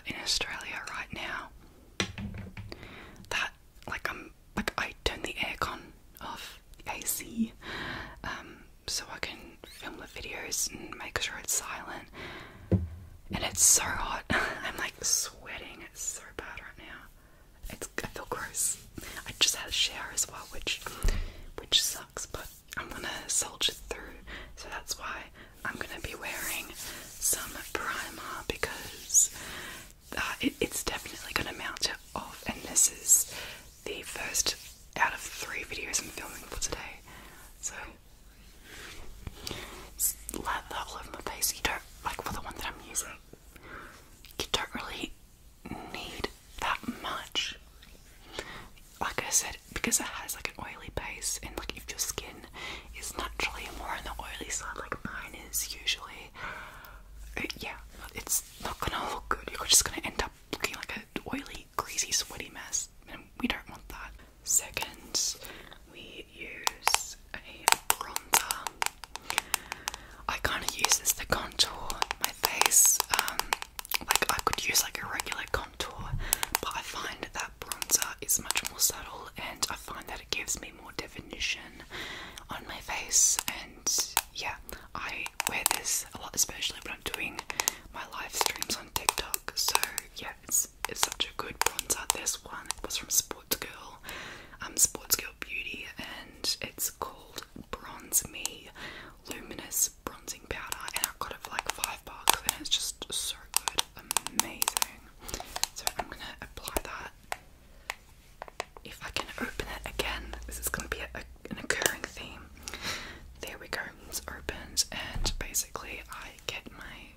in Australia right now that I turn the aircon off, the AC, so I can film the videos and make sure it's silent. And it's so hot. I'm like sweating. It's so bad right now. I feel gross. I just had a shower as well, which sucks, but I'm gonna soldier through. So that's why I'm gonna be wearing some primer, because it's definitely gonna melt it off. And this is the first out of 3 videos I'm filming for today. So let that all over my face. You don't, like for the one that I'm using, you don't really need that much. Like I said, because it has like an oily base, and like if your skin is naturally more on the oily side like mine is usually, yeah, it's not gonna look good. You're just gonna end up looking like an oily, greasy, sweaty mess, and we don't want that. Second, we use a bronzer. I kind of use this to contour my face. Like I could use like a regular contour, but I find that bronzer is much more subtle, and I find that it gives me more definition on my face. And yeah, I wear this a lot, especially when I'm doing my live streams on TikTok. So yeah, it's such a good bronzer. This one was from Sports Girl Beauty, and it's called Bronze Me Luminous Bronzing Powder, and I got it for like $5, and it's just so good, amazing. So I'm gonna apply that. If I can open it again, this is gonna be an occurring theme. There we go, it's opened, and basically I get my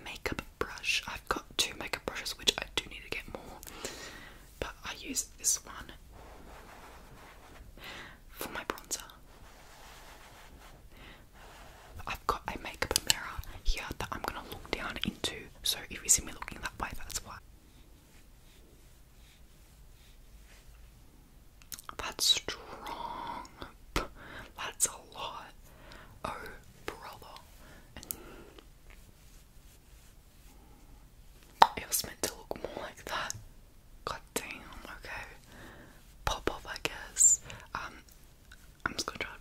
makeup brush. I've got 2 makeup brushes, which I do need to get more, but I use this one for my bronzer. I've got a makeup mirror here that I'm gonna look down into, so if you see me looking that way, that's why. That's strong. That's a lot. Oh, brother. It was meant to look more like that. God damn, okay. Pop off, I guess. I'm just gonna try to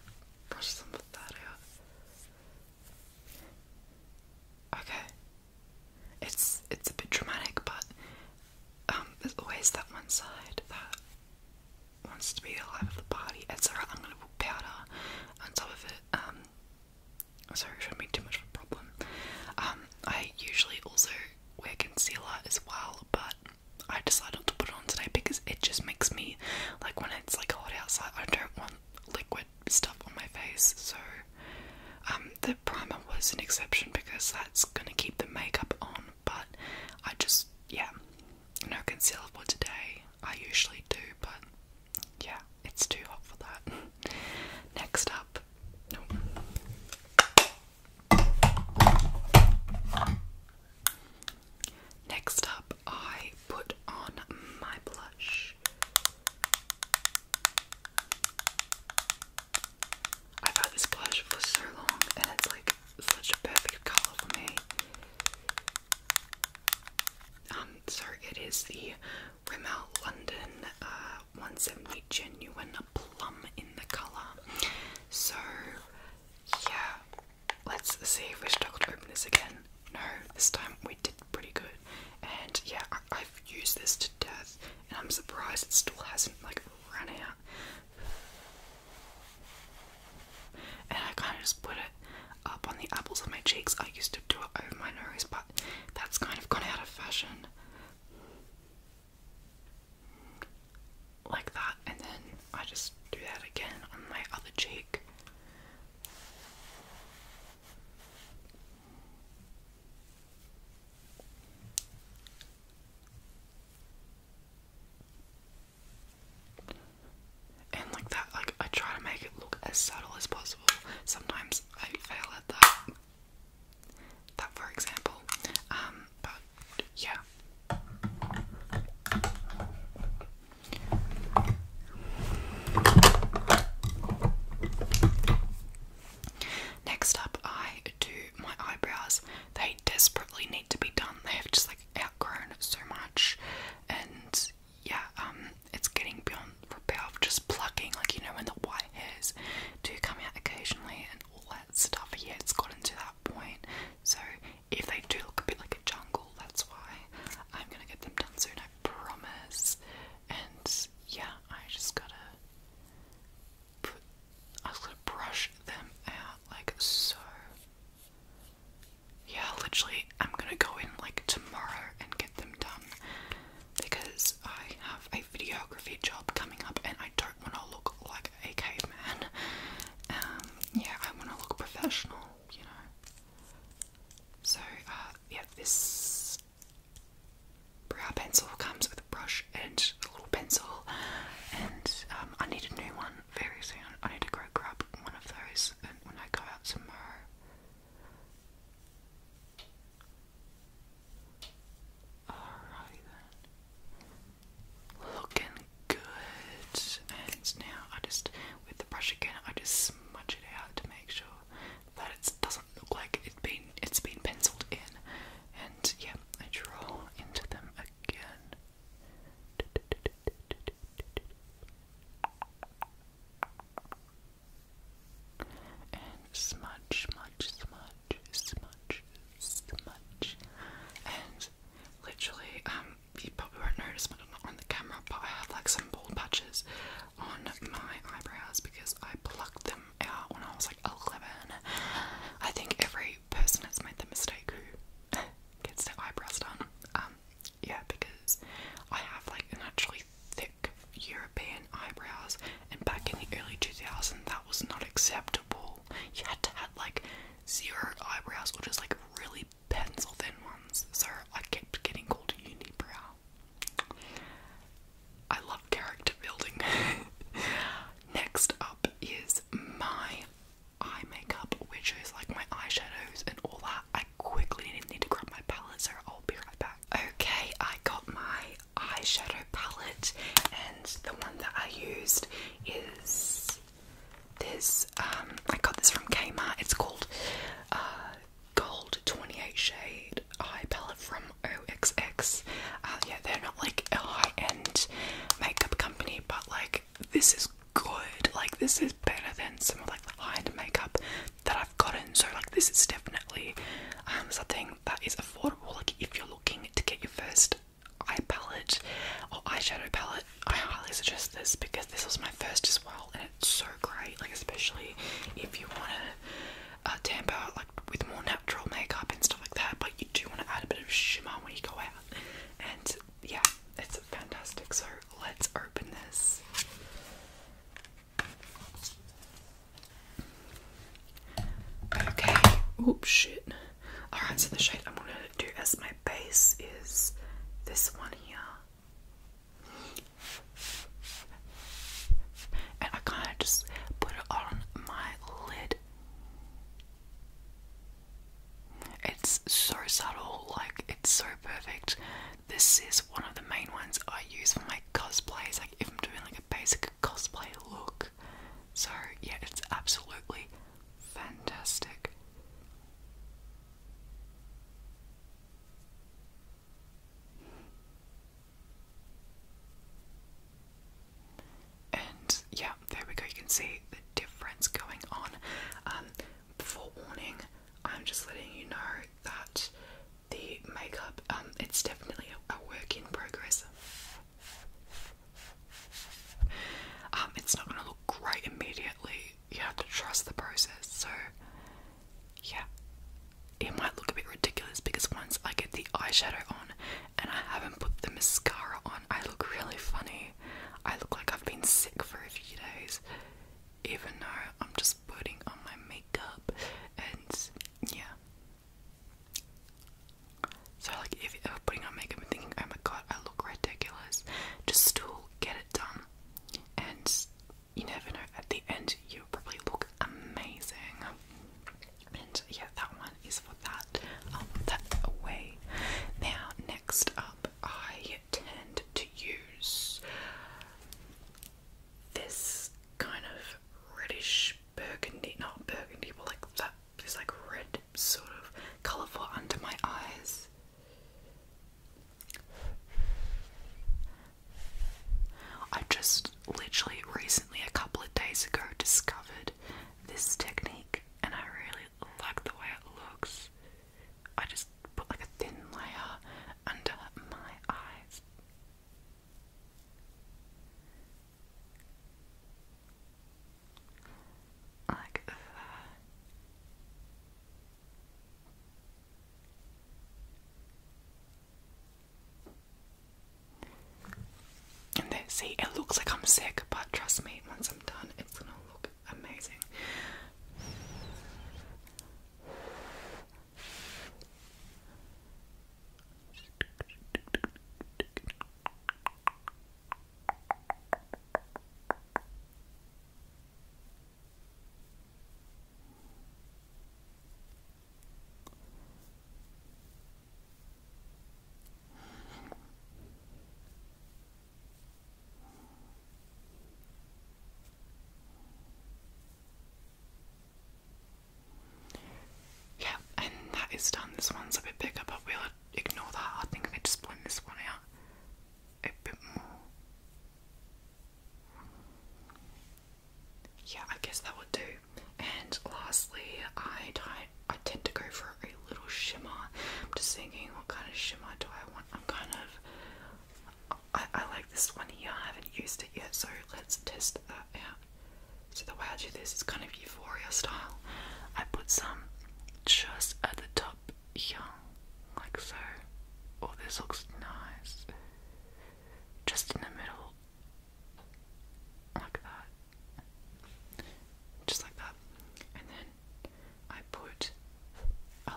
brush some of that out. Okay. It's a bit dramatic, but there's always that one side that wants to be the life of the party. It's alright, I'm gonna put powder on top of it. Sorry, it shouldn't be too much of a problem. I usually also wear concealer as well, but I decided not to put it on today because it just makes me, like when it's like hot outside, I don't want liquid stuff on my face. So the primer was an exception because that's gonna keep the makeup on, but I just, yeah, no concealer for today. I usually do, but yeah, it's too hot for that. Next up, I put on my blush. I've had this blush for so long, and it's like such a perfect colour for me. So it is the Rimmel London 170 Genuine Plum in the colour. So yeah, let's see if we struggle to open this again. No, this time we did pretty good. And yeah, I've used this to death, and I'm surprised it still hasn't like run out. And I kind of just put it up on the apples of my cheeks. I used to do it over my nose, but that's kind of gone out of fashion. Like that, and then I just do that again on my other cheek. And like that, like I try to make it look as subtle as possible. Sometimes I fail at that. That, for example. But yeah. Next up, I do my eyebrows. They desperately need to be done. They have just like eyebrows or just like really pencil thin ones. So I kept getting called unibrow. I love character building. Next up is my eye makeup, which is like my eyeshadows and all that. I quickly need to grab my palette, so I'll be right back. Okay, I got my eyeshadow palette, and the one that I used is this. I got this from Kmart. It's called Gold 28 Shade Eye Palette from OXX. Yeah, they're not like a high-end makeup company, but like this is good. Like this is better than some of like the high-end makeup that I've gotten. So like this is definitely something that is affordable. Like if you're looking to get your first eye palette or eyeshadow palette, I highly suggest this because this was my first as well, and it's so great. Like especially if you want to tamper like with more natural makeup and stuff like that, but you do want to add a bit of shimmer when you go out. And yeah, it's fantastic. So let's open this. Okay. Oops, shit. Alright, so the shade I'm gonna do as my base is this one here. And I kind of just put it on my lid. It's so subtle, like it's so perfect. This is one of the main ones I use for my cosplays, like if I'm doing like a basic cosplay look. So yeah, it's absolutely fantastic. And yeah, there we go, you can see the difference going on. Before warning, I'm just letting you know that the makeup, it's definitely a work in progress. It's not going to look great immediately. You have to trust the process. So yeah, it might look a bit ridiculous because once I get the eyeshadow on and I haven't put the mascara on, I look really funny. I look like I've been sick for a few days, even though I'm just putting on my makeup. And yeah, so like if you're ever putting on makeup and thinking, oh my god, I look ridiculous, just still get it done, and you never know, at the end you'll probably look amazing. And yeah, that one is for that. I'll put that away. Now next up, I tend to use this kind of reddish burgundy, not burgundy, but like that, this like red sort of colour for under my eyes. I just literally recently, a couple of days ago, discovered this technique and I really like the way it looks. I just put like a thin layer under my eyes. Like that. And then, see, it looks like I'm sick, but trust me, once I'm done, it's gonna look amazing. Yeah, and that is done. This one's a bit bigger, but we'll ignore that. I think I just blend this one out a bit more. Yeah, I guess that would do. And lastly, I tend to go for a little shimmer. I'm just thinking, what kind of shimmer do I want? I'm kind of, I like this one here. I haven't used it yet, so let's test that out. So the way I do this is kind of Euphoria style. I put some just at the top here, like so. Oh, this looks nice. Just in the middle, like that. Just like that. And then I put a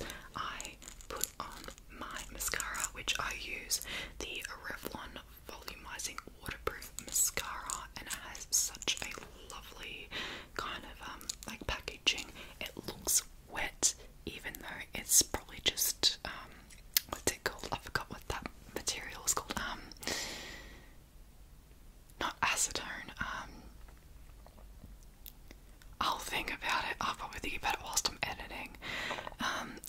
else, I put on my mascara, which I use the Revlon Volumizing Waterproof Mascara, and it has such a lovely kind of like packaging. It looks wet, even though it's probably just what's it called? I forgot what that material is called. Not acetone. I'll think about it. I'll probably think about it whilst I'm editing.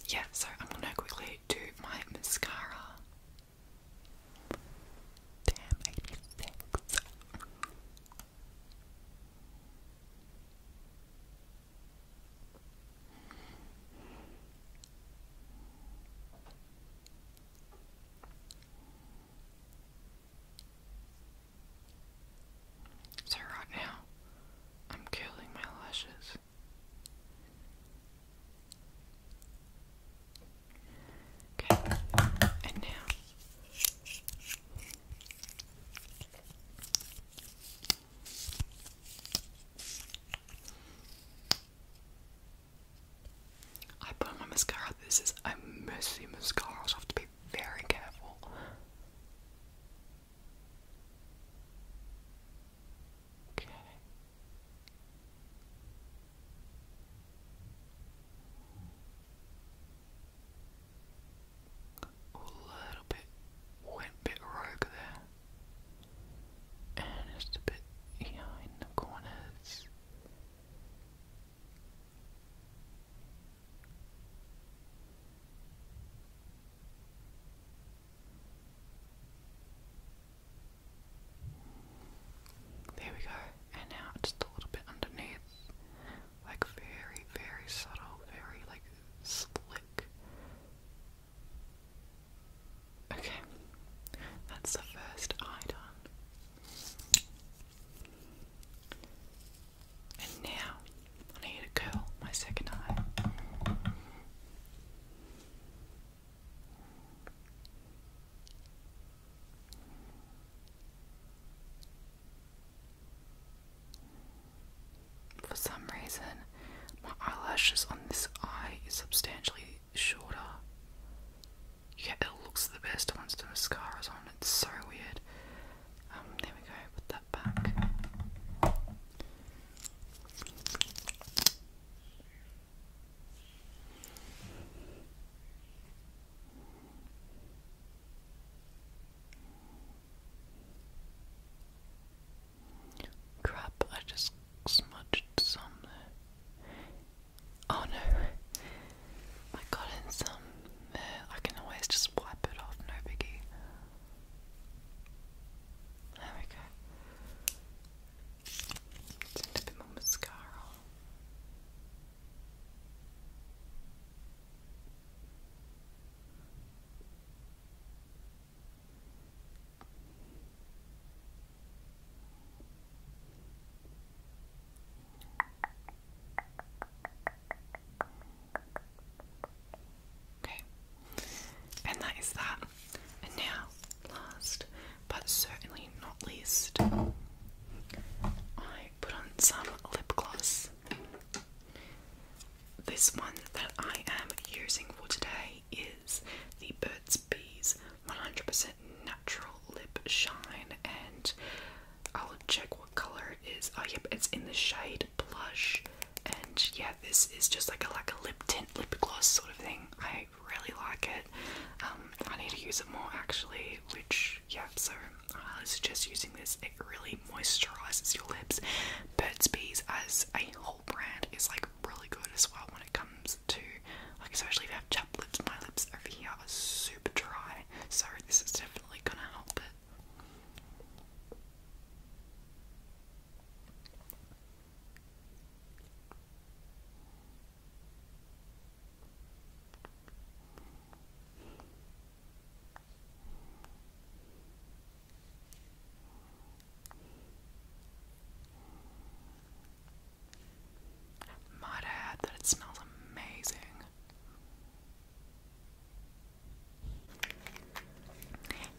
Yeah, so I'm gonna quickly do my mascara. Damn, 86. So right now, I'm curling my lashes. Okay, and now I put on my mascara. This is a messy mascara, so I have to be very careful. Okay. A little bit went a bit rogue there. And just a bit here in the corners. There we go. And now just a little bit underneath. Like very, very subtle, very like slick. Okay. That's the first eye done. And now I need to curl my second eye. For some reason, my eyelashes on this eye is substantially shorter. Yeah, it looks the best once the mascara's on. It's so weird. There we go. Put that back. Crap, I just smudged some there. Oh no, I got in some there. I can always just wipe it off, no biggie. There we go. Send a bit more mascara. Okay, and that is that. And now, last but certainly not least, I put on some lip gloss. This one that I am using for today is the Burt's Bees 100% Natural Lip Shine, and I'll check what color it is. Oh, yep, it's in the shade Blush, and yeah, this is just like a lip tint lip gloss sort of thing. I really like it. I need to use it more actually, which, yeah, so I suggest using this. It really moisturizes your lips. Burt's Bees as a whole brand is like really good as well when it comes to, like, especially if you have chapped lips. My lips over here are super dry, so this is definitely gonna help it. Might add that it smells amazing.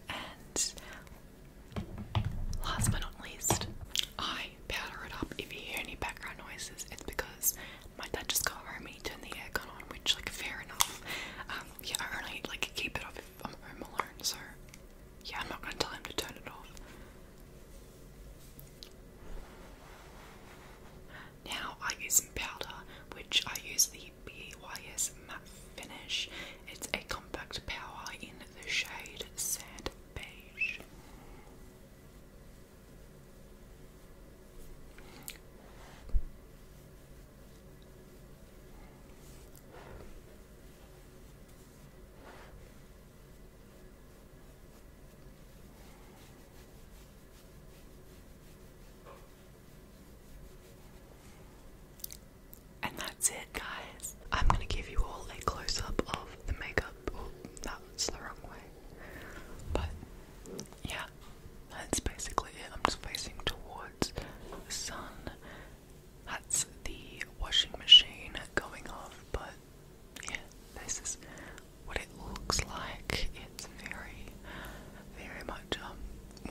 And last but not least, I powder it up. If you hear any background noises, it's because my dad just got home and he turned the aircon on, which, like, fair enough. is some powder, which I use the BYS Matte Finish. It's a compact powder in the shade Sand Beige. And that's it, guys. I'm gonna give you all a close-up of the makeup. Oh, that's the wrong way. But yeah, that's basically it. I'm just facing towards the sun. That's the washing machine going off, but yeah, this is what it looks like. It's very, very much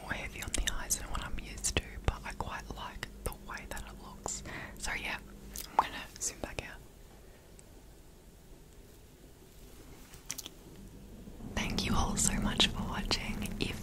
more heavy on the eyes than what I'm used to, but I quite like the way that it looks. So yeah, I'm gonna zoom back out. Thank you all so much for watching. If